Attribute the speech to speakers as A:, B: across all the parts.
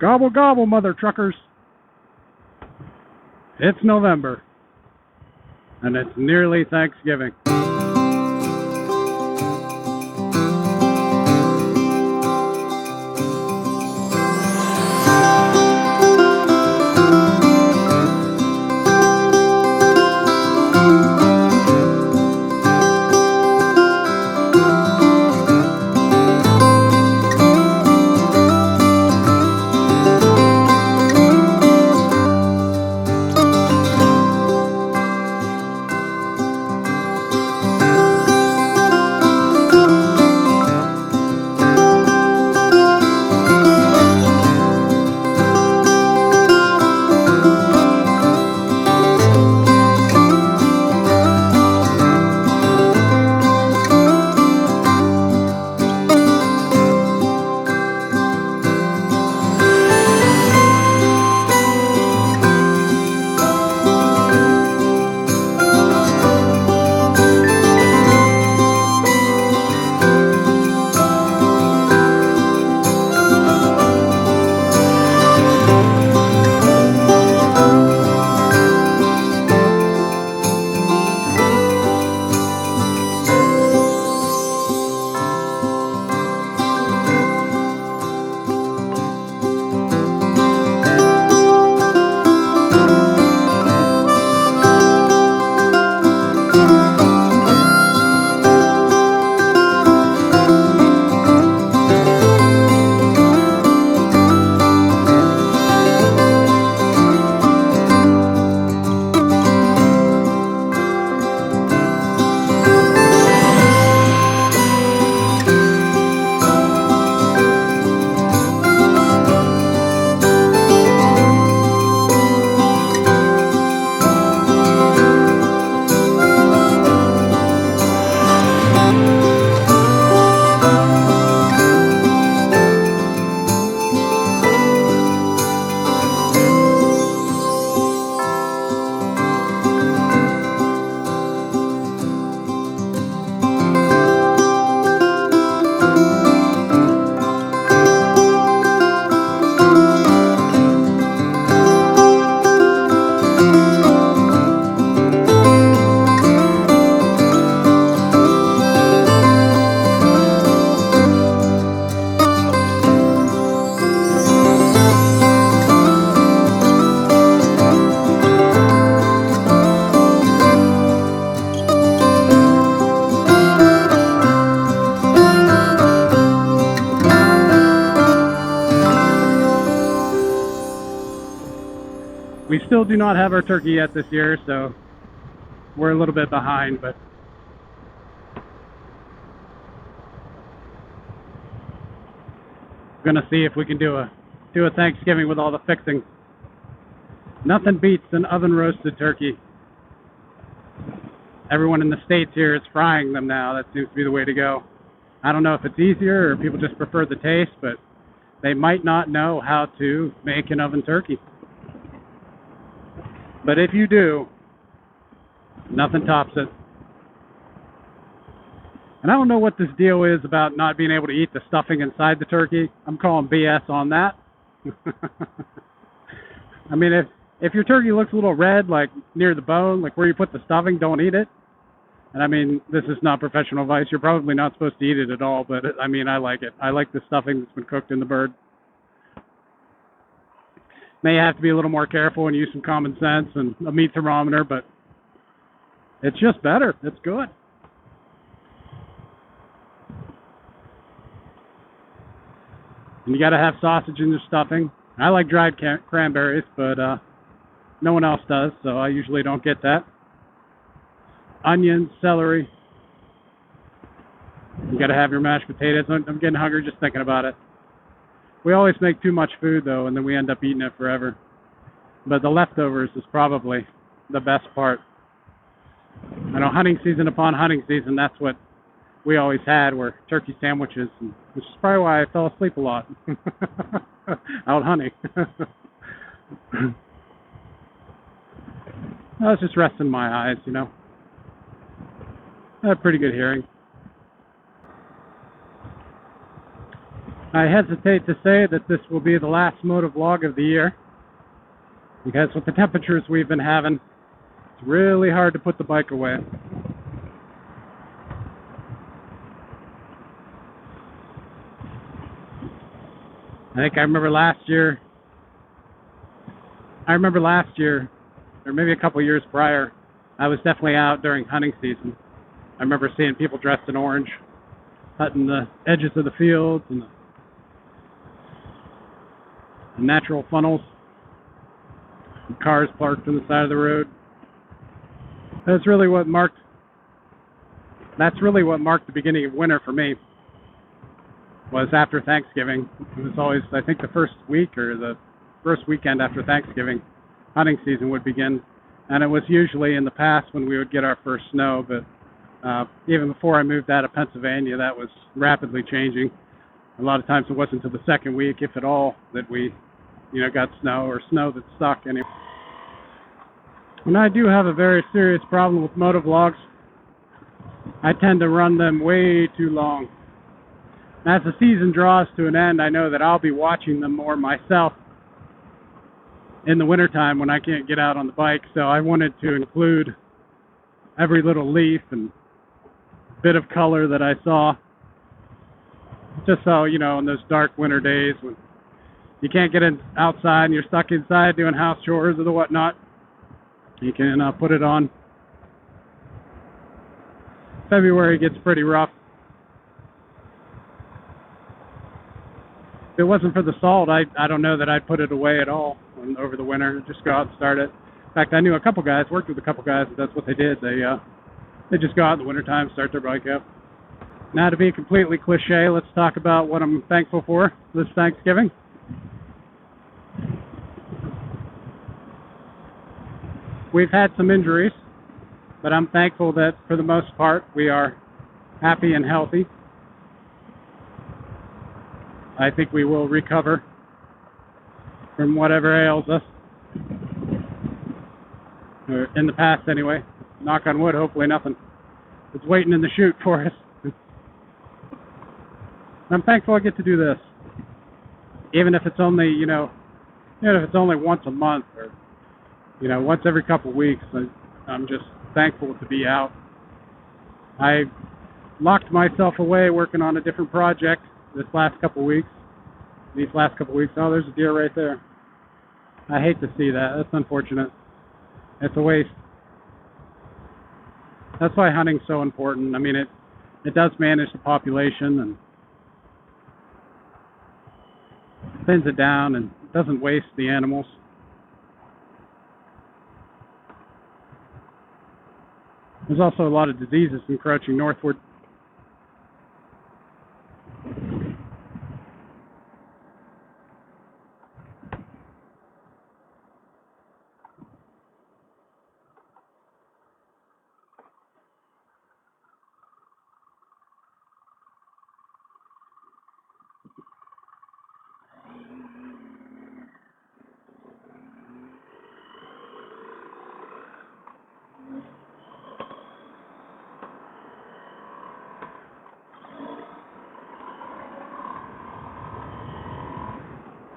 A: Gobble, gobble, mother truckers. It's November, and it's nearly Thanksgiving. We still do not have our turkey yet this year, so we're a little bit behind, but we're gonna see if we can do a Thanksgiving with all the fixings. Nothing beats an oven roasted turkey. Everyone in the States here is frying them now. That seems to be the way to go. I don't know if it's easier or people just prefer the taste, but they might not know how to make an oven turkey. But if you do, nothing tops it. And I don't know what this deal is about not being able to eat the stuffing inside the turkey. I'm calling BS on that. I mean, if your turkey looks a little red, like near the bone, like where you put the stuffing, don't eat it. And I mean, this is not professional advice. You're probably not supposed to eat it at all, but I mean, I like it. I like the stuffing that's been cooked in the bird. May have to be a little more careful and use some common sense and a meat thermometer, but it's just better. It's good. And you got to have sausage in your stuffing. I like dried cranberries, but no one else does, so I usually don't get that. Onions, celery. You got to have your mashed potatoes. I'm getting hungry just thinking about it. We always make too much food, though, and then we end up eating it forever. But the leftovers is probably the best part. I know hunting season upon hunting season, that's what we always had, were turkey sandwiches, which is probably why I fell asleep a lot out hunting. I was just resting my eyes, you know. I have pretty good hearing. I hesitate to say that this will be the last motovlog of the year, because with the temperatures we've been having, it's really hard to put the bike away. I think I remember last year, or maybe a couple years prior, I was definitely out during hunting season. I remember seeing people dressed in orange, hunting the edges of the fields and the natural funnels, and cars parked on the side of the road. That's really what marked the beginning of winter for me. Was after Thanksgiving. It was always, I think, the first week or the first weekend after Thanksgiving, hunting season would begin. And it was usually in the past when we would get our first snow, but even before I moved out of Pennsylvania, that was rapidly changing. A lot of times it wasn't until the second week, if at all, that we, got snow, or snow that stuck anyway. And I do have a very serious problem with motovlogs. I tend to run them way too long. As the season draws to an end, I know that I'll be watching them more myself in the wintertime when I can't get out on the bike. So I wanted to include every little leaf and bit of color that I saw. Just so, in those dark winter days when you can't get outside and you're stuck inside doing house chores or the whatnot, you can put it on. February gets pretty rough. If it wasn't for the salt, I don't know that I'd put it away at all over the winter. Just go out and start it. In fact, I knew a couple guys, worked with a couple guys, and that's what they did. They just go out in the wintertime, start their bike up. Now, to be completely cliche, let's talk about what I'm thankful for this Thanksgiving. We've had some injuries, but I'm thankful that for the most part we are happy and healthy. I think we will recover from whatever ails us. Or in the past, anyway. Knock on wood, hopefully nothing. It's waiting in the chute for us. I'm thankful I get to do this. Even if it's only, even if it's only once a month or, once every couple of weeks, I'm just thankful to be out. I locked myself away working on a different project these last couple of weeks. Oh, there's a deer right there. I hate to see that. That's unfortunate. It's a waste. That's why hunting's so important. I mean, it does manage the population and thins it down and doesn't waste the animals. There's also a lot of diseases encroaching northward.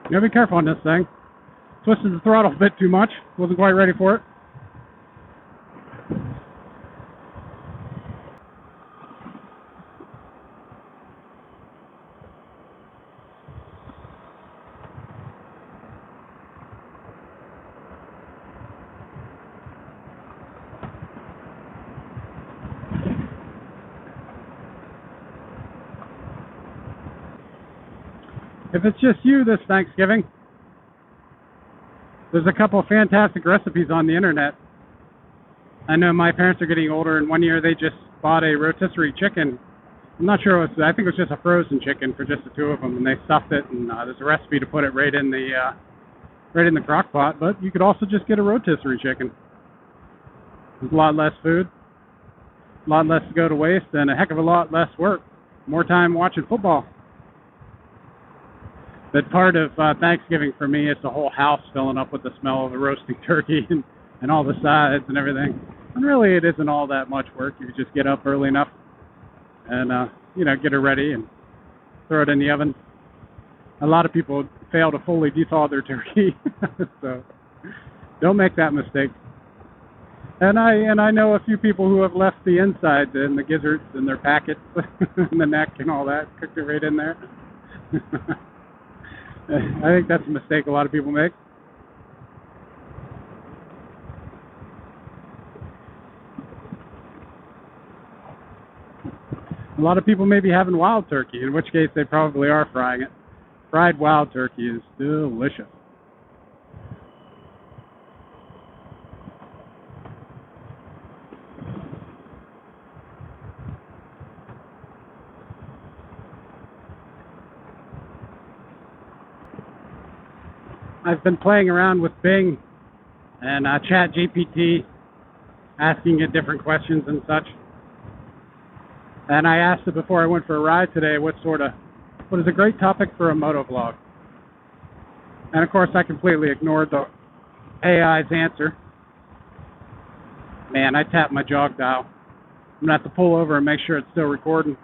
A: You gotta be careful on this thing. Twisted the throttle a bit too much. Wasn't quite ready for it. If it's just you this Thanksgiving, there's a couple of fantastic recipes on the internet. I know my parents are getting older, and one year they just bought a rotisserie chicken. I'm not sure I think it was just a frozen chicken for just the two of them, and they stuffed it, and there's a recipe to put it right in the crock pot, but you could also just get a rotisserie chicken. There's a lot less food, a lot less to go to waste, and a heck of a lot less work. More time watching football. But part of Thanksgiving for me is the whole house filling up with the smell of the roasting turkey and all the sides and everything. And really, it isn't all that much work. You just get up early enough and, get it ready and throw it in the oven. A lot of people fail to fully dethaw their turkey, so don't make that mistake. And I know a few people who have left the inside and the gizzards and their packets and the neck and all that, cooked it right in there. I think that's a mistake a lot of people make. A lot of people may be having wild turkey, in which case they probably are frying it. Fried wild turkey is delicious. I've been playing around with Bing and Chat GPT, asking it different questions and such. And I asked it before I went for a ride today, what is a great topic for a motovlog? And of course I completely ignored the AI's answer. Man, I tapped my jog dial. I'm going to have to pull over and make sure it's still recording.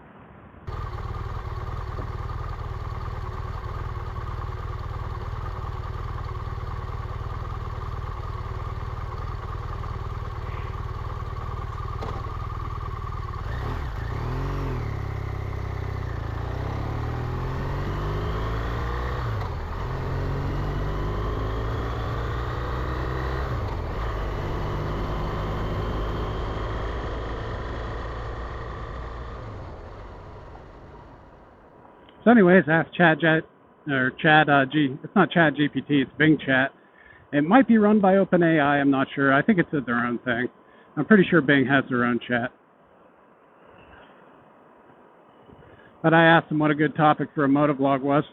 A: So anyways, I asked it's not Chat GPT, it's Bing Chat. It might be run by OpenAI, I'm not sure. I think it's their own thing. I'm pretty sure Bing has their own chat. But I asked them what a good topic for a motovlog was.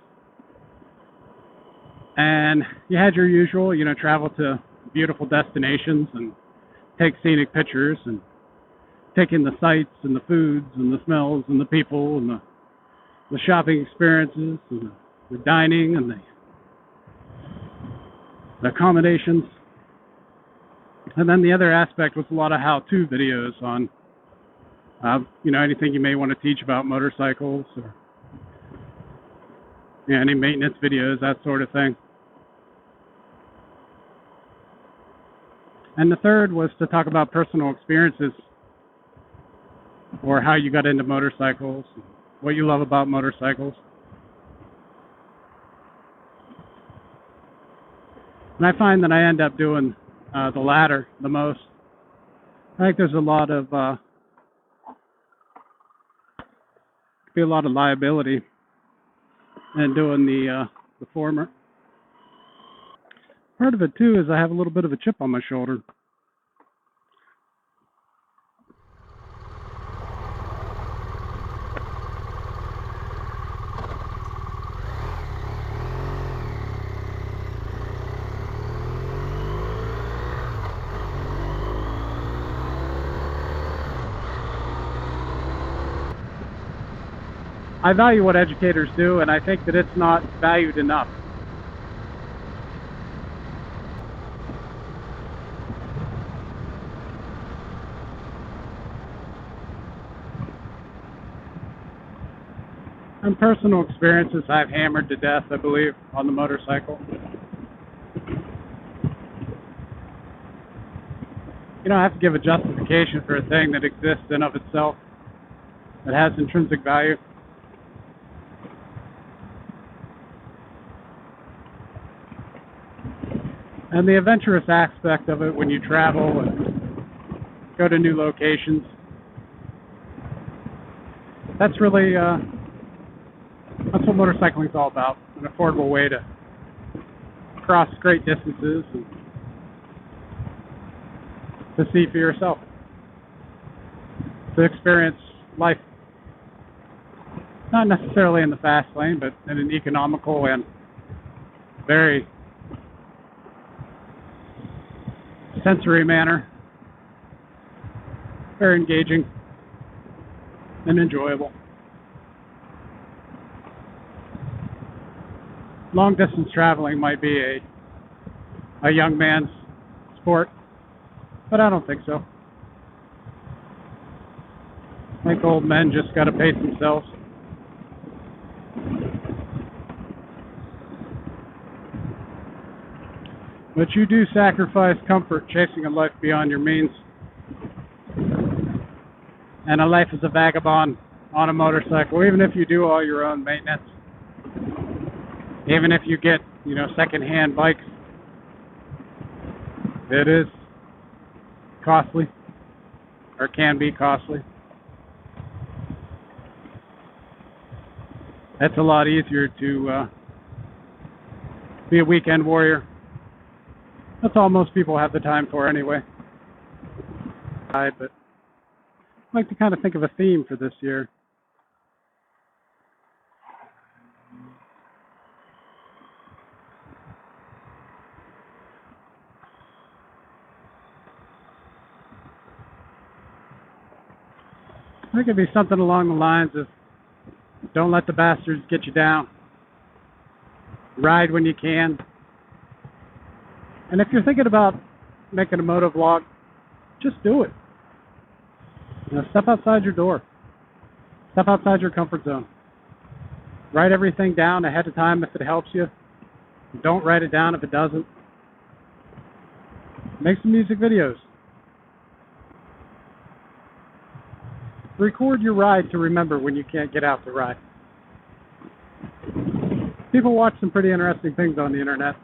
A: And you had your usual, travel to beautiful destinations and take scenic pictures and take in the sights and the foods and the smells and the people and the shopping experiences, and the dining, and the accommodations. And then the other aspect was a lot of how-to videos on, anything you may want to teach about motorcycles, or any maintenance videos, that sort of thing. And the third was to talk about personal experiences, or how you got into motorcycles, what you love about motorcycles. And I find that I end up doing the latter the most. I think there's a lot of liability in doing the former. Part of it too is I have a little bit of a chip on my shoulder. I value what educators do, and I think that it's not valued enough. And personal experiences I've hammered to death, I believe, on the motorcycle. I have to give a justification for a thing that exists in of itself, that has intrinsic value. And the adventurous aspect of it when you travel and go to new locations, that's really, that's what motorcycling is all about. An affordable way to cross great distances and to see for yourself, to experience life. Not necessarily in the fast lane, but in an economical and very sensory manner. Very engaging and enjoyable. Long distance traveling might be a young man's sport, but I don't think so. I think old men just got to pace themselves. But you do sacrifice comfort chasing a life beyond your means. And a life as a vagabond on a motorcycle, even if you do all your own maintenance, even if you get, secondhand bikes, it is costly, or can be costly. It's a lot easier to be a weekend warrior. That's all most people have the time for anyway. But I'd like to kind of think of a theme for this year. I think it'd be something along the lines of, don't let the bastards get you down. Ride when you can. And if you're thinking about making a motovlog, just do it. Step outside your door. Step outside your comfort zone. Write everything down ahead of time if it helps you. Don't write it down if it doesn't. Make some music videos. Record your ride to remember when you can't get out to ride. People watch some pretty interesting things on the internet.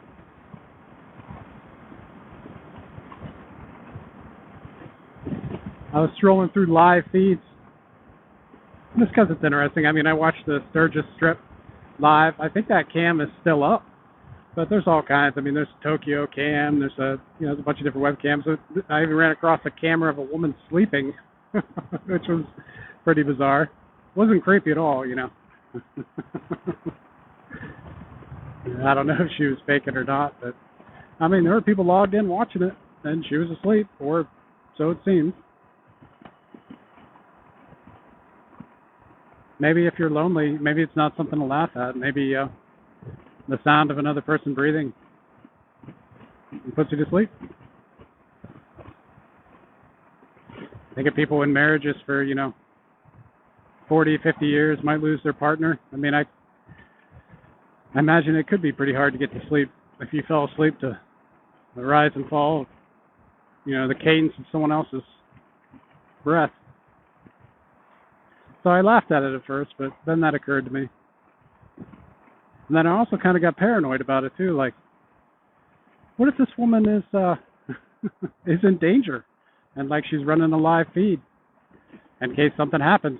A: I was strolling through live feeds. Just because it's interesting. I mean, I watched the Sturgis Strip live. I think that cam is still up. But there's all kinds. I mean, there's Tokyo cam. There's a bunch of different webcams. I even ran across a camera of a woman sleeping, which was pretty bizarre. It wasn't creepy at all, I don't know if she was faking or not, but I mean, there were people logged in watching it, and she was asleep, or so it seems. Maybe if you're lonely, maybe it's not something to laugh at. Maybe the sound of another person breathing puts you to sleep. Think of people in marriages for, 40, 50 years, might lose their partner. I mean, I imagine it could be pretty hard to get to sleep if you fell asleep to the rise and fall of, the cadence of someone else's breath. So I laughed at it at first, but then that occurred to me. And then I also kind of got paranoid about it too. Like, what if this woman is is in danger, and like she's running a live feed in case something happens?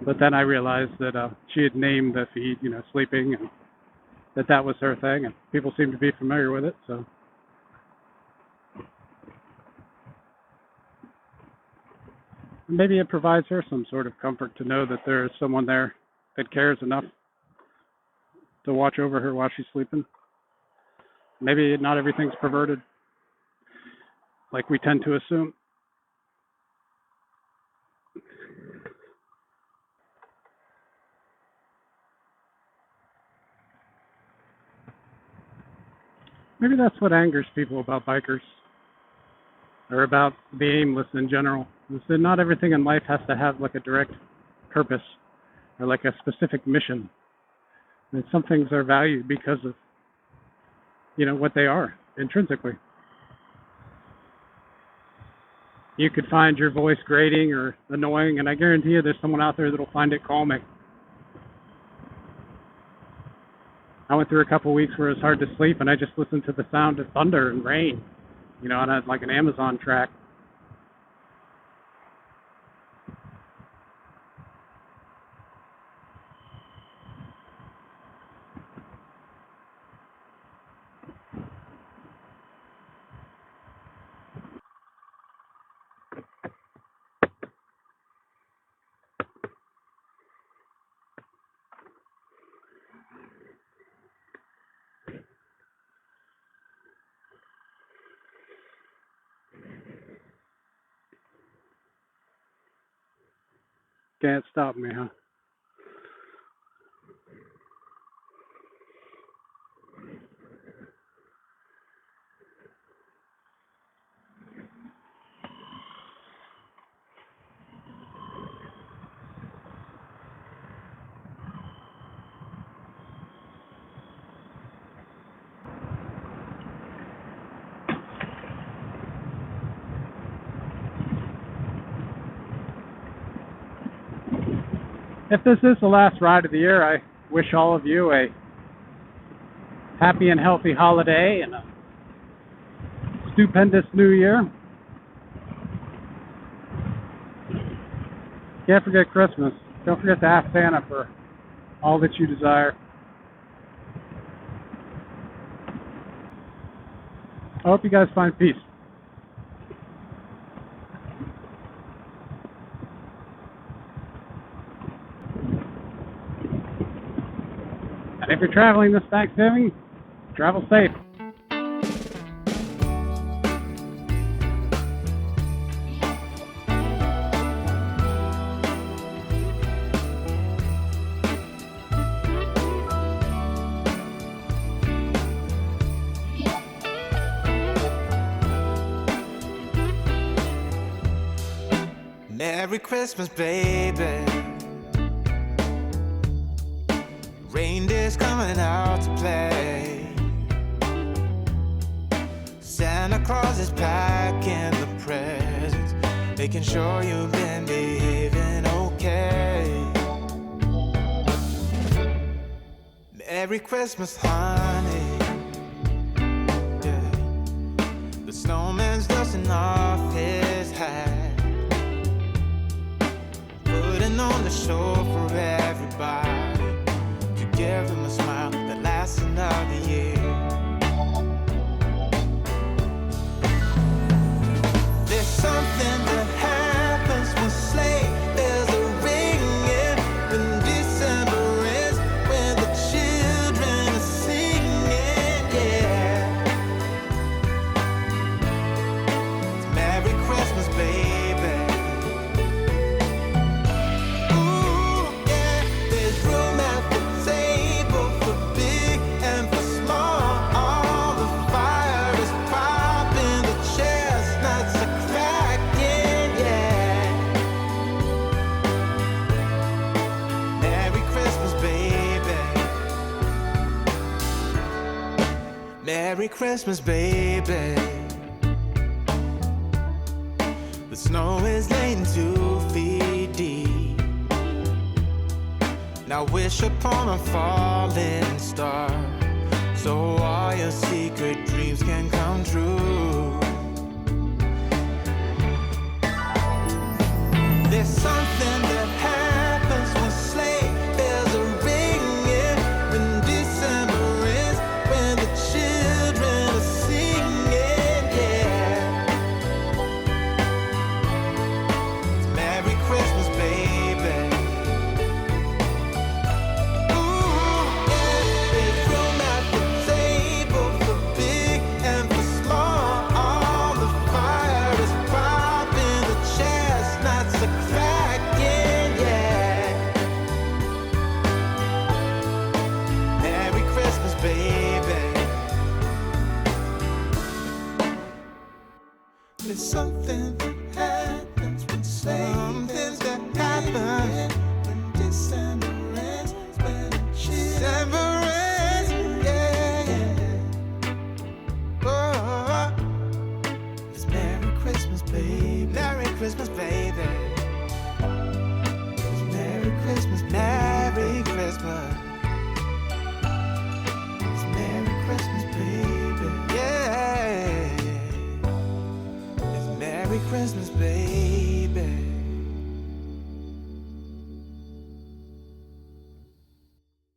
A: But then I realized that she had named the feed, sleeping, and that was her thing, and people seem to be familiar with it. So maybe it provides her some sort of comfort to know that there is someone there that cares enough to watch over her while she's sleeping. Maybe not everything's perverted, like we tend to assume. Maybe that's what angers people about bikers, or about the aimless in general, is that not everything in life has to have like a direct purpose, or like a specific mission. And some things are valued because of, what they are intrinsically. You could find your voice grating or annoying, and I guarantee you there's someone out there that'll find it calming. I went through a couple of weeks where it was hard to sleep, and I just listened to the sound of thunder and rain, on like an Amazon track. Can't stop me, huh? If this is the last ride of the year, I wish all of you a happy and healthy holiday and a stupendous new year. Can't forget Christmas. Don't forget to ask Santa for all that you desire. I hope you guys find peace. And if you're traveling this Thanksgiving, travel safe.
B: Merry Christmas, baby. Reindeer's coming out to play. Santa Claus is packing the presents, making sure you've been behaving okay. Merry Christmas, honey. Yeah. The snowman's dusting off his hat, on the show for everybody, to give them a smile that lasts another year. There's something that happens when sleigh bells are ringing, when December ends, when the children are singing, yeah. It's Merry Christmas, baby. Merry Christmas, baby. The snow is laying 2 feet deep. Now wish upon a falling star, so all your secret dreams can come true. There's something that happens when sleigh bells are ringing, when December ends, when the children are singing, yeah. It's Merry Christmas, baby. Ooh, yeah. There's room at the table for big and for small. All the fire is popping, the chestnuts are cracking, yeah. Merry Christmas, baby. There's something that happens when something that happens when December ends, when December ends, yeah. Oh, it's Merry Christmas, baby. Merry Christmas, baby. It's Merry Christmas, Merry Christmas. It's Merry Christmas, baby. Yeah. Merry Christmas, baby.